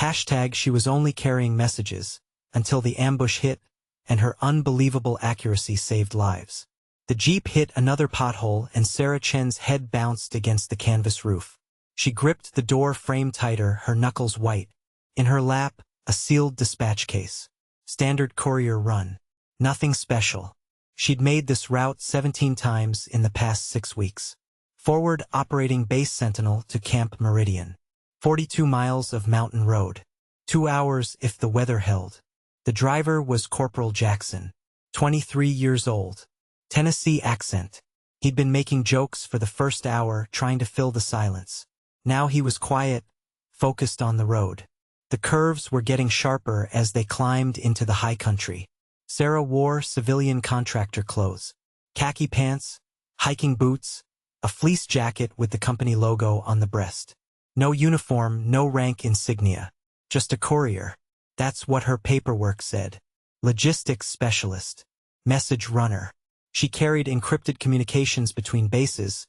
Hashtag she was only carrying messages, until the ambush hit, and her unbelievable accuracy saved lives. The Jeep hit another pothole and Sarah Chen's head bounced against the canvas roof. She gripped the door frame tighter, her knuckles white. In her lap, a sealed dispatch case. Standard courier run. Nothing special. She'd made this route 17 times in the past 6 weeks. Forward operating base Sentinel to Camp Meridian. 42 miles of mountain road. 2 hours if the weather held. The driver was Corporal Jackson. 23 years old. Tennessee accent. He'd been making jokes for the first hour, trying to fill the silence. Now he was quiet, focused on the road. The curves were getting sharper as they climbed into the high country. Sarah wore civilian contractor clothes. Khaki pants, hiking boots, a fleece jacket with the company logo on the breast. No uniform, no rank insignia. Just a courier. That's what her paperwork said. Logistics specialist. Message runner. She carried encrypted communications between bases,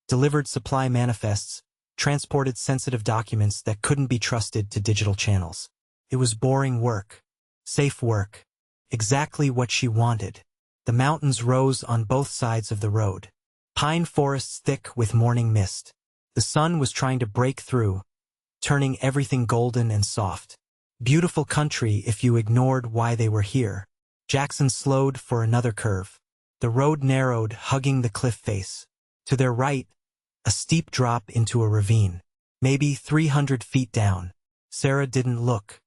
delivered supply manifests, transported sensitive documents that couldn't be trusted to digital channels. It was boring work. Safe work. Exactly what she wanted. The mountains rose on both sides of the road. Pine forests thick with morning mist. The sun was trying to break through, turning everything golden and soft. Beautiful country if you ignored why they were here. Jackson slowed for another curve. The road narrowed, hugging the cliff face. To their right, a steep drop into a ravine. Maybe 300 feet down. Sarah didn't look.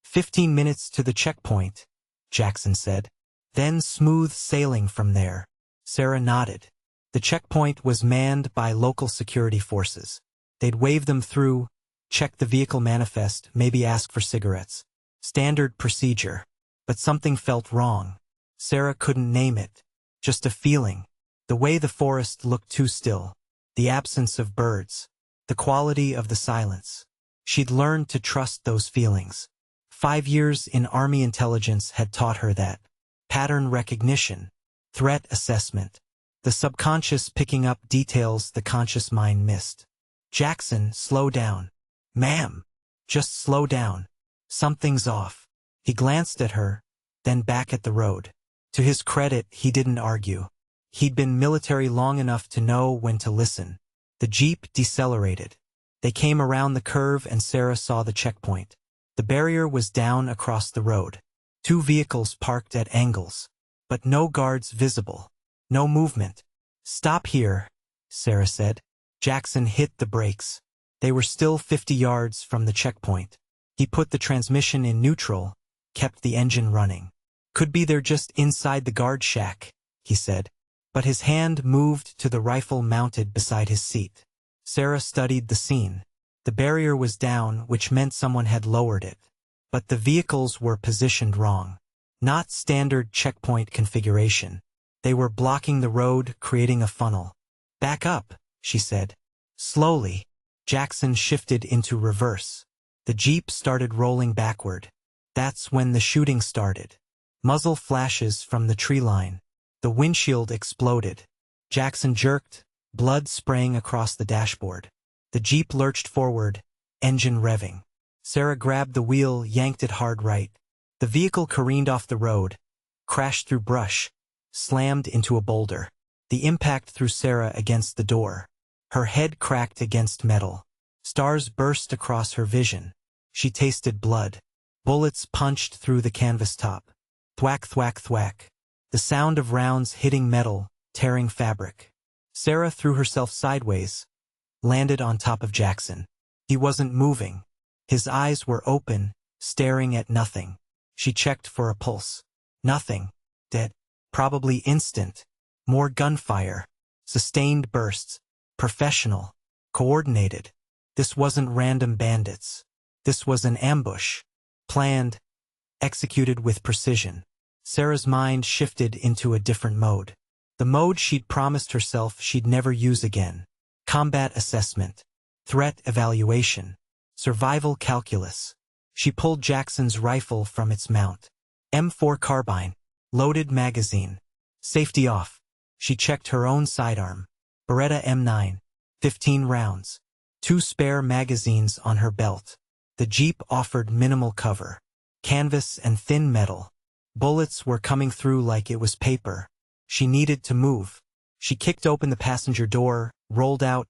15 minutes to the checkpoint, Jackson said. Then smooth sailing from there. Sarah nodded. The checkpoint was manned by local security forces. They'd wave them through, check the vehicle manifest, maybe ask for cigarettes. Standard procedure. But something felt wrong. Sarah couldn't name it. Just a feeling. The way the forest looked too still. The absence of birds. The quality of the silence. She'd learned to trust those feelings. 5 years in Army intelligence had taught her that. Pattern recognition. Threat assessment. The subconscious picking up details the conscious mind missed. Jackson, slow down. Ma'am. Just slow down. Something's off. He glanced at her, then back at the road. To his credit, he didn't argue. He'd been military long enough to know when to listen. The Jeep decelerated. They came around the curve and Sarah saw the checkpoint. The barrier was down across the road. 2 vehicles parked at angles. But no guards visible. No movement. Stop here, Sarah said. Jackson hit the brakes. They were still 50 yards from the checkpoint. He put the transmission in neutral, kept the engine running. Could be they're just inside the guard shack, he said. But his hand moved to the rifle mounted beside his seat. Sarah studied the scene. The barrier was down, which meant someone had lowered it. But the vehicles were positioned wrong. Not standard checkpoint configuration. They were blocking the road, creating a funnel. Back up, she said. Slowly. Jackson shifted into reverse. The Jeep started rolling backward. That's when the shooting started. Muzzle flashes from the tree line. The windshield exploded. Jackson jerked, blood spraying across the dashboard. The Jeep lurched forward, engine revving. Sarah grabbed the wheel, yanked it hard right. The vehicle careened off the road, crashed through brush, slammed into a boulder. The impact threw Sarah against the door. Her head cracked against metal. Stars burst across her vision. She tasted blood. Bullets punched through the canvas top. Thwack, thwack, thwack. The sound of rounds hitting metal, tearing fabric. Sarah threw herself sideways, landed on top of Jackson. He wasn't moving. His eyes were open, staring at nothing. She checked for a pulse. Nothing. Dead. Probably instant. More gunfire. Sustained bursts. Professional. Coordinated. This wasn't random bandits. This was an ambush. Planned. Executed with precision. Sarah's mind shifted into a different mode. The mode she'd promised herself she'd never use again. Combat assessment. Threat evaluation. Survival calculus. She pulled Jackson's rifle from its mount. M4 carbine. Loaded magazine. Safety off. She checked her own sidearm. Beretta M9. 15 rounds. 2 spare magazines on her belt. The Jeep offered minimal cover. Canvas and thin metal. Bullets were coming through like it was paper. She needed to move. She kicked open the passenger door, rolled out,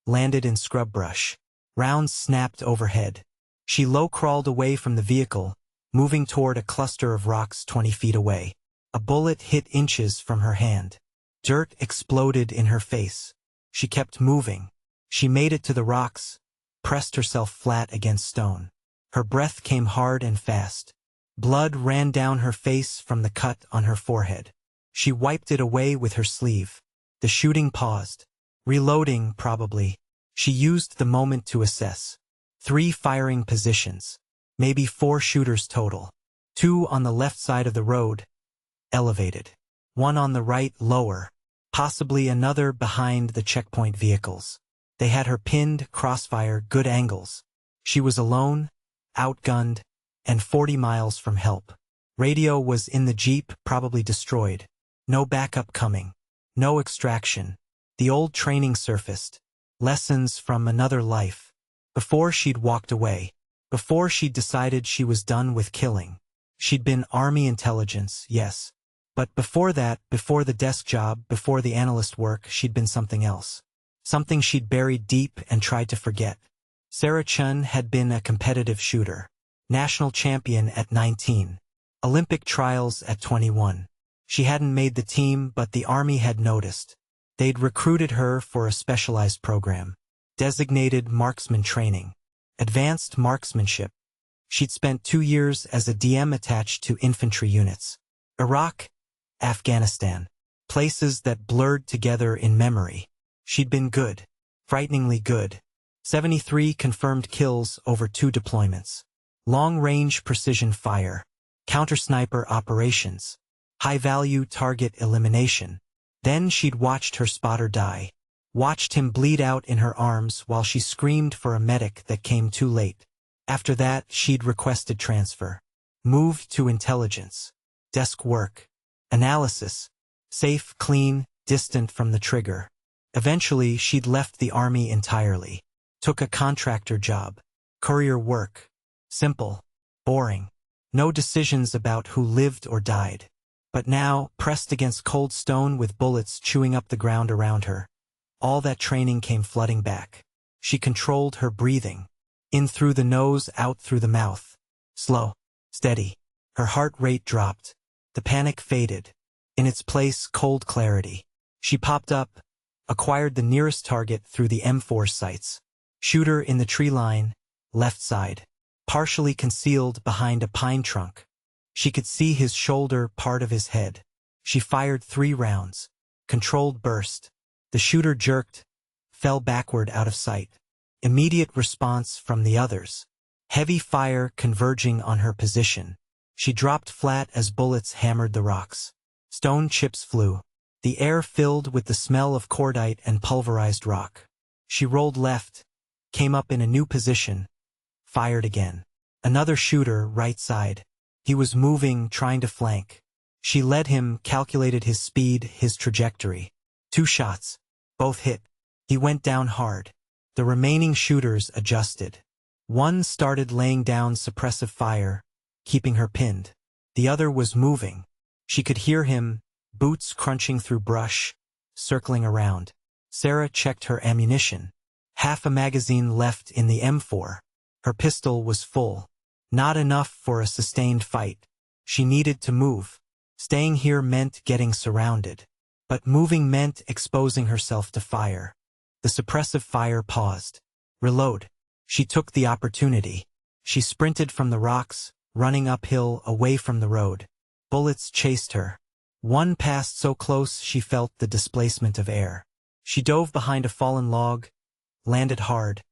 landed in scrub brush. Rounds snapped overhead. She low-crawled away from the vehicle, moving toward a cluster of rocks 20 feet away. A bullet hit inches from her hand. Dirt exploded in her face. She kept moving. She made it to the rocks, pressed herself flat against stone. Her breath came hard and fast. Blood ran down her face from the cut on her forehead. She wiped it away with her sleeve. The shooting paused. Reloading, probably. She used the moment to assess. 3 firing positions. Maybe 4 shooters total. 2 on the left side of the road, elevated. 1 on the right, lower. Possibly another behind the checkpoint vehicles. They had her pinned, crossfire, good angles. She was alone, outgunned, and 40 miles from help. Radio was in the Jeep, probably destroyed. No backup coming. No extraction. The old training surfaced. Lessons from another life. Before she'd walked away. Before she'd decided she was done with killing. She'd been Army intelligence, yes. But before that, before the desk job, before the analyst work, she'd been something else. Something she'd buried deep and tried to forget. Sarah Chun had been a competitive shooter. National champion at 19. Olympic trials at 21. She hadn't made the team, but the Army had noticed. They'd recruited her for a specialized program. Designated marksman training. Advanced marksmanship. She'd spent 2 years as a DM attached to infantry units. Iraq, Afghanistan. Places that blurred together in memory. She'd been good. Frighteningly good. 73 confirmed kills over 2 deployments. Long-range precision fire. Counter-sniper operations. High-value target elimination. Then she'd watched her spotter die. Watched him bleed out in her arms while she screamed for a medic that came too late. After that, she'd requested transfer. Moved to intelligence. Desk work. Analysis. Safe, clean, distant from the trigger. Eventually, she'd left the Army entirely. Took a contractor job. Courier work. Simple. Boring. No decisions about who lived or died. But now, pressed against cold stone with bullets chewing up the ground around her, all that training came flooding back. She controlled her breathing. In through the nose, out through the mouth. Slow. Steady. Her heart rate dropped. The panic faded. In its place, cold clarity. She popped up, acquired the nearest target through the M4 sights. Shooter in the tree line, left side. Partially concealed behind a pine trunk. She could see his shoulder, part of his head. She fired 3 rounds. Controlled burst. The shooter jerked, fell backward out of sight. Immediate response from the others. Heavy fire converging on her position. She dropped flat as bullets hammered the rocks. Stone chips flew. The air filled with the smell of cordite and pulverized rock. She rolled left, came up in a new position, fired again. Another shooter, right side. He was moving, trying to flank. She led him, calculated his speed, his trajectory. 2 shots. Both hit. He went down hard. The remaining shooters adjusted. One started laying down suppressive fire, keeping her pinned. The other was moving. She could hear him, boots crunching through brush, circling around. Sarah checked her ammunition. Half a magazine left in the M4. Her pistol was full. Not enough for a sustained fight. She needed to move. Staying here meant getting surrounded. But moving meant exposing herself to fire. The suppressive fire paused. Reload. She took the opportunity. She sprinted from the rocks, running uphill away from the road. Bullets chased her. One passed so close she felt the displacement of air. She dove behind a fallen log, landed hard,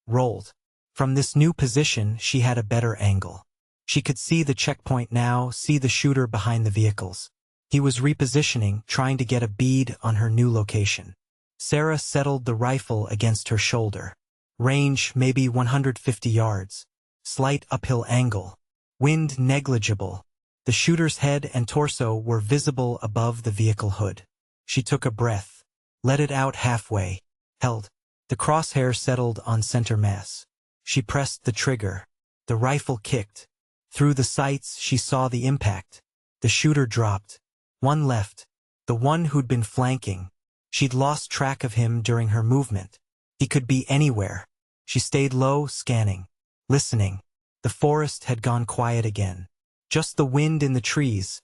rolled. From this new position, she had a better angle. She could see the checkpoint now, see the shooter behind the vehicles. He was repositioning, trying to get a bead on her new location. Sarah settled the rifle against her shoulder. Range maybe 150 yards. Slight uphill angle. Wind negligible. The shooter's head and torso were visible above the vehicle hood. She took a breath. Let it out halfway. Held. The crosshair settled on center mass. She pressed the trigger. The rifle kicked. Through the sights she saw the impact. The shooter dropped. One left. The one who'd been flanking. She'd lost track of him during her movement. He could be anywhere. She stayed low, scanning. Listening. The forest had gone quiet again. Just the wind in the trees.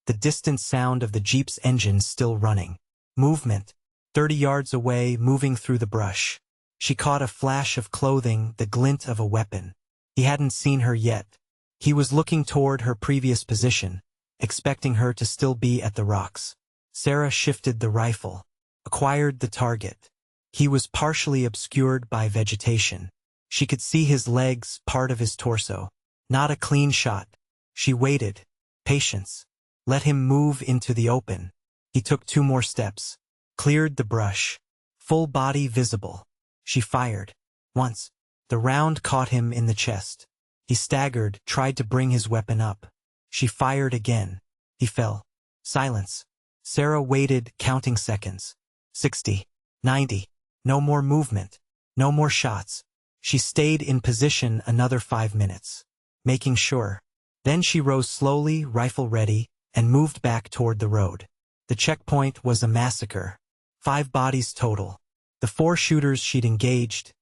The distant sound of the Jeep's engine still running. Movement. 30 yards away, moving through the brush. She caught a flash of clothing, the glint of a weapon. He hadn't seen her yet. He was looking toward her previous position, expecting her to still be at the rocks. Sarah shifted the rifle. Acquired the target. He was partially obscured by vegetation. She could see his legs, part of his torso. Not a clean shot. She waited. Patience. Let him move into the open. He took 2 more steps. Cleared the brush. Full body visible. She fired. Once. The round caught him in the chest. He staggered, tried to bring his weapon up. She fired again. He fell. Silence. Sarah waited, counting seconds. 60. 90. No more movement. No more shots. She stayed in position another 5 minutes. Making sure. Then she rose slowly, rifle ready, and moved back toward the road. The checkpoint was a massacre. 5 bodies total. The 4 shooters she'd engaged,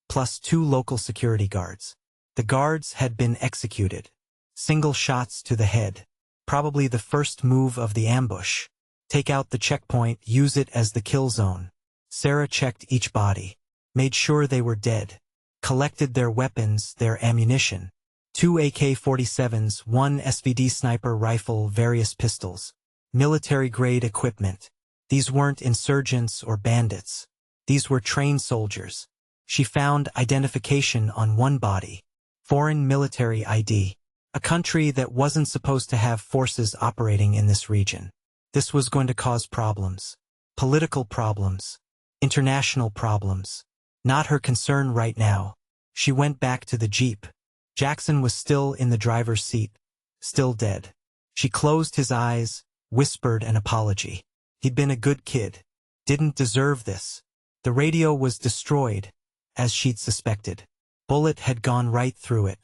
plus 2 local security guards. The guards had been executed. Single shots to the head. Probably the first move of the ambush. Take out the checkpoint, use it as the kill zone. Sarah checked each body. Made sure they were dead. Collected their weapons, their ammunition. 2 AK-47s, 1 SVD sniper rifle, various pistols. Military-grade equipment. These weren't insurgents or bandits. These were trained soldiers. She found identification on one body. Foreign military ID. A country that wasn't supposed to have forces operating in this region. This was going to cause problems. Political problems. International problems. Not her concern right now. She went back to the Jeep. Jackson was still in the driver's seat. Still dead. She closed his eyes, whispered an apology. He'd been a good kid. Didn't deserve this. The radio was destroyed, as she'd suspected. Bullet had gone right through it.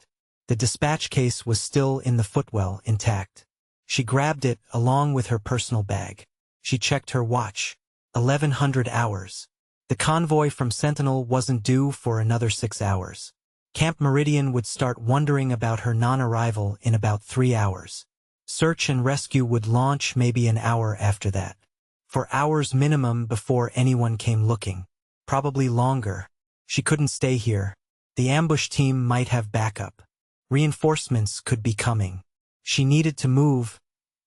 The dispatch case was still in the footwell, intact. She grabbed it along with her personal bag. She checked her watch. 1100 hours. The convoy from Sentinel wasn't due for another 6 hours. Camp Meridian would start wondering about her non-arrival in about 3 hours. Search and rescue would launch maybe an hour after that. For hours minimum before anyone came looking. Probably longer. She couldn't stay here. The ambush team might have backup. Reinforcements could be coming. She needed to move,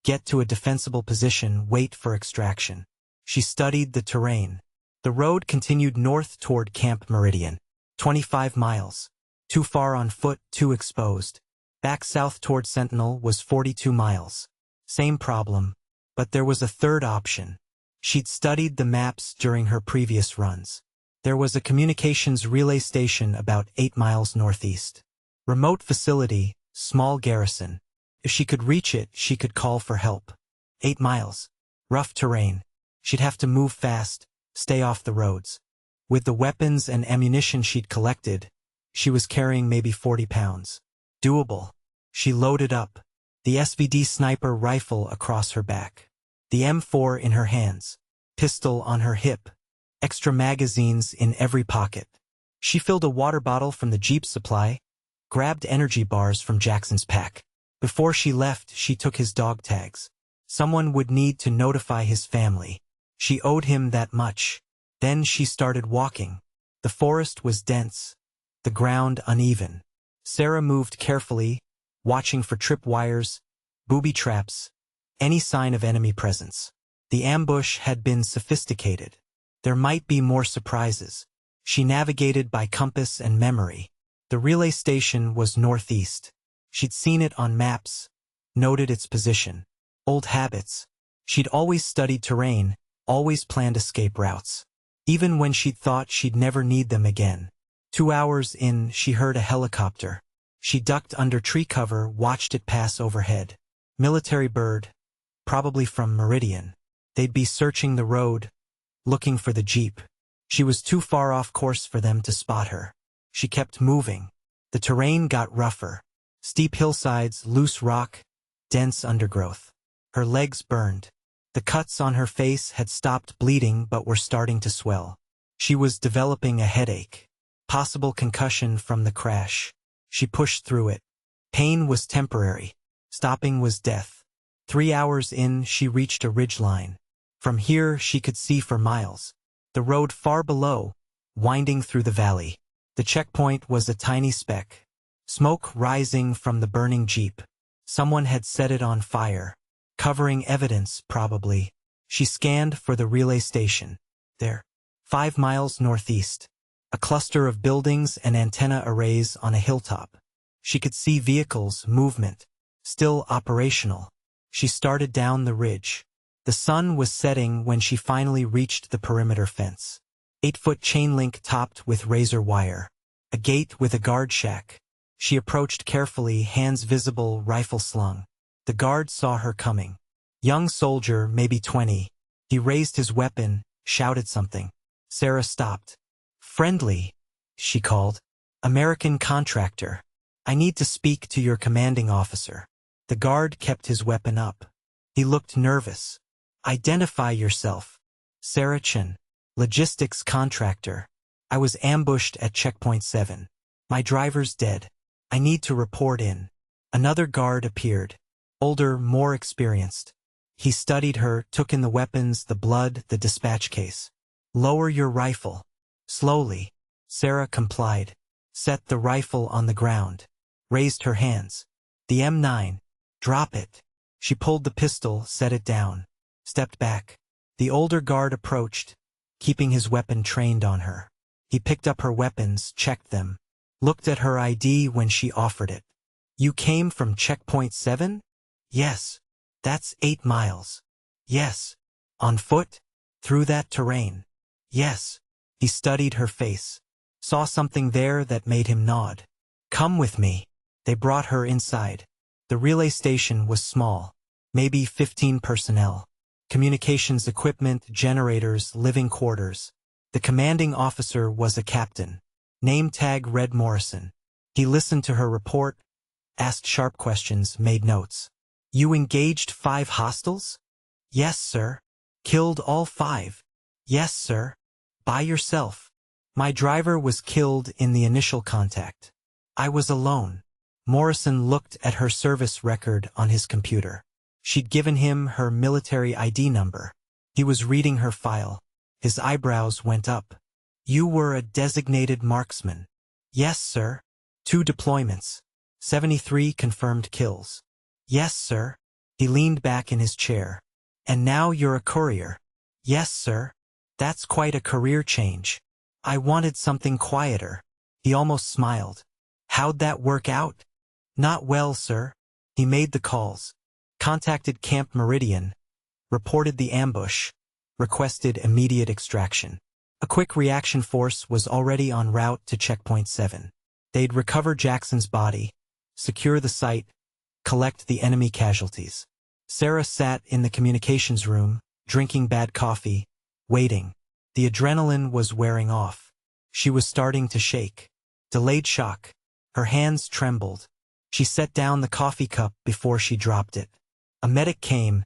get to a defensible position, wait for extraction. She studied the terrain. The road continued north toward Camp Meridian. 25 miles. Too far on foot, too exposed. Back south toward Sentinel was 42 miles. Same problem. But there was a third option. She'd studied the maps during her previous runs. There was a communications relay station about 8 miles northeast. Remote facility, small garrison. If she could reach it, she could call for help. 8 miles. Rough terrain. She'd have to move fast, stay off the roads. With the weapons and ammunition she'd collected, she was carrying maybe 40 pounds. Doable. She loaded up. The SVD sniper rifle across her back. The M4 in her hands. Pistol on her hip. Extra magazines in every pocket. She filled a water bottle from the Jeep supply, grabbed energy bars from Jackson's pack. Before she left, she took his dog tags. Someone would need to notify his family. She owed him that much. Then she started walking. The forest was dense. The ground uneven. Sarah moved carefully, watching for tripwires, booby traps, any sign of enemy presence. The ambush had been sophisticated. There might be more surprises. She navigated by compass and memory. The relay station was northeast. She'd seen it on maps, noted its position. Old habits. She'd always studied terrain, always planned escape routes. Even when she'd thought she'd never need them again. 2 hours in, she heard a helicopter. She ducked under tree cover, watched it pass overhead. Military bird, probably from Meridian. They'd be searching the road, looking for the Jeep. She was too far off course for them to spot her. She kept moving. The terrain got rougher. Steep hillsides, loose rock, dense undergrowth. Her legs burned. The cuts on her face had stopped bleeding but were starting to swell. She was developing a headache. Possible concussion from the crash. She pushed through it. Pain was temporary. Stopping was death. 3 hours in, she reached a ridgeline. From here, she could see for miles. The road far below, winding through the valley. The checkpoint was a tiny speck. Smoke rising from the burning jeep. Someone had set it on fire. Covering evidence, probably. She scanned for the relay station. There. 5 miles northeast. A cluster of buildings and antenna arrays on a hilltop. She could see vehicles, movement. Still operational. She started down the ridge. The sun was setting when she finally reached the perimeter fence. 8-foot chain link topped with razor wire. A gate with a guard shack. She approached carefully, hands visible, rifle slung. The guard saw her coming. Young soldier, maybe 20. He raised his weapon, shouted something. Sarah stopped. "Friendly," she called. "American contractor. I need to speak to your commanding officer." The guard kept his weapon up. He looked nervous. "Identify yourself." "Sarah Chen. Logistics contractor. I was ambushed at checkpoint 7. My driver's dead. I need to report in." Another guard appeared. Older, more experienced. He studied her, took in the weapons, the blood, the dispatch case. "Lower your rifle." Slowly. Sarah complied. Set the rifle on the ground. Raised her hands. "The M9. Drop it." She pulled the pistol, set it down. Stepped back. The older guard approached, keeping his weapon trained on her. He picked up her weapons, checked them. Looked at her ID when she offered it. "You came from checkpoint 7? "Yes." "That's 8 miles." "Yes." "On foot? Through that terrain?" "Yes." He studied her face. Saw something there that made him nod. "Come with me." They brought her inside. The relay station was small. Maybe 15 personnel. Communications equipment, generators, living quarters. The commanding officer was a captain. Name tag read Morrison. He listened to her report, asked sharp questions, made notes. "You engaged 5 hostiles?" "Yes, sir." "Killed all 5?" "Yes, sir." "By yourself?" "My driver was killed in the initial contact. I was alone." Morrison looked at her service record on his computer. She'd given him her military ID number. He was reading her file. His eyebrows went up. "You were a designated marksman?" "Yes, sir." 2 deployments. 73 confirmed kills." "Yes, sir." He leaned back in his chair. "And now you're a courier?" "Yes, sir." "That's quite a career change." "I wanted something quieter." He almost smiled. "How'd that work out?" "Not well, sir." He made the calls. Contacted Camp Meridian. Reported the ambush. Requested immediate extraction. A quick reaction force was already en route to checkpoint 7. They'd recover Jackson's body, secure the site, collect the enemy casualties. Sarah sat in the communications room, drinking bad coffee, waiting. The adrenaline was wearing off. She was starting to shake. Delayed shock. Her hands trembled. She set down the coffee cup before she dropped it. A medic came,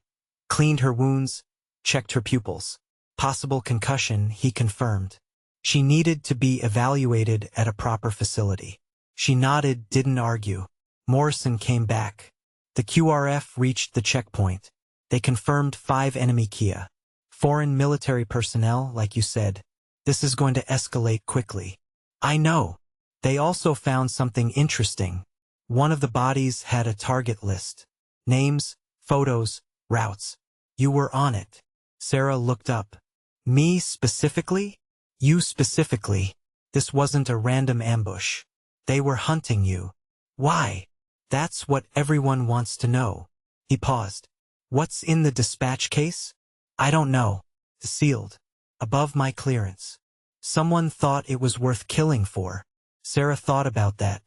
cleaned her wounds, checked her pupils. Possible concussion, he confirmed. She needed to be evaluated at a proper facility. She nodded, didn't argue. Morrison came back. The QRF reached the checkpoint. They confirmed 5 enemy Kia. Foreign military personnel, like you said. This is going to escalate quickly. I know. They also found something interesting. One of the bodies had a target list. Names, photos, routes. You were on it. Sarah looked up. Me specifically? You specifically. This wasn't a random ambush. They were hunting you. Why? That's what everyone wants to know. He paused. What's in the dispatch case? I don't know. Sealed. Above my clearance. Someone thought it was worth killing for. Sarah thought about that.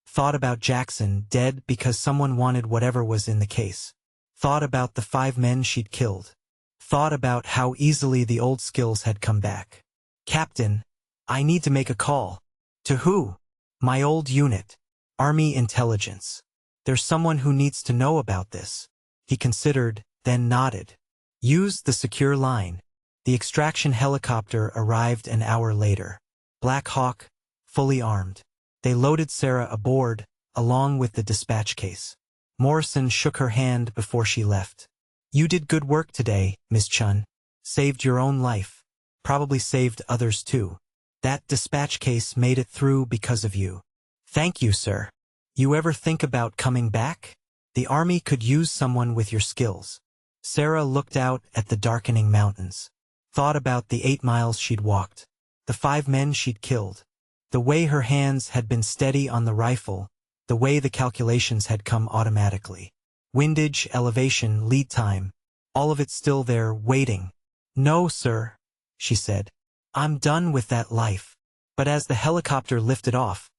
Thought about Jackson, dead because someone wanted whatever was in the case. Thought about the 5 men she'd killed. Thought about how easily the old skills had come back. Captain, I need to make a call. To who? My old unit. Army intelligence. There's someone who needs to know about this. He considered, then nodded. Use the secure line. The extraction helicopter arrived an hour later. Black Hawk, fully armed. They loaded Sarah aboard, along with the dispatch case. Morrison shook her hand before she left. You did good work today, Miss Chun. Saved your own life. Probably saved others too. That dispatch case made it through because of you. Thank you, sir. You ever think about coming back? The Army could use someone with your skills. Sarah looked out at the darkening mountains. Thought about the 8 miles she'd walked. The 5 men she'd killed. The way her hands had been steady on the rifle. The way the calculations had come automatically. Windage, elevation, lead time. All of it still there, waiting. No, sir, she said. I'm done with that life. But as the helicopter lifted off,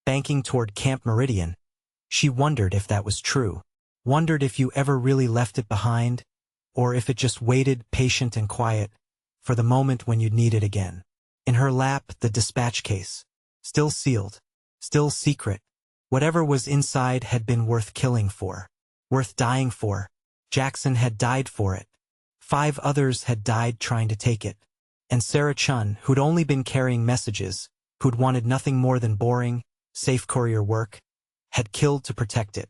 banking toward Camp Meridian, she wondered if that was true. Wondered if you ever really left it behind, or if it just waited, patient and quiet, for the moment when you'd need it again. In her lap, the dispatch case. Still sealed. Still secret. Whatever was inside had been worth killing for. Worth dying for. Jackson had died for it. 5 others had died trying to take it. And Sarah Chun, who'd only been carrying messages, who'd wanted nothing more than boring, safe courier work, had killed to protect it.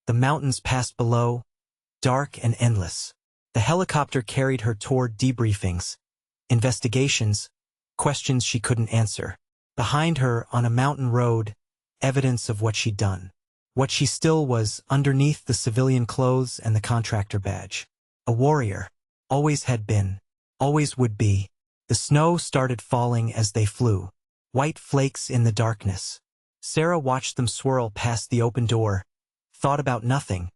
The mountains passed below, dark and endless. The helicopter carried her toward debriefings, investigations, questions she couldn't answer. Behind her, on a mountain road, evidence of what she'd done. What she still was underneath the civilian clothes and the contractor badge. A warrior. Always had been. Always would be. The snow started falling as they flew. White flakes in the darkness. Sarah watched them swirl past the open door, thought about nothing,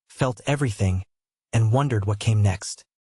felt everything, and wondered what came next.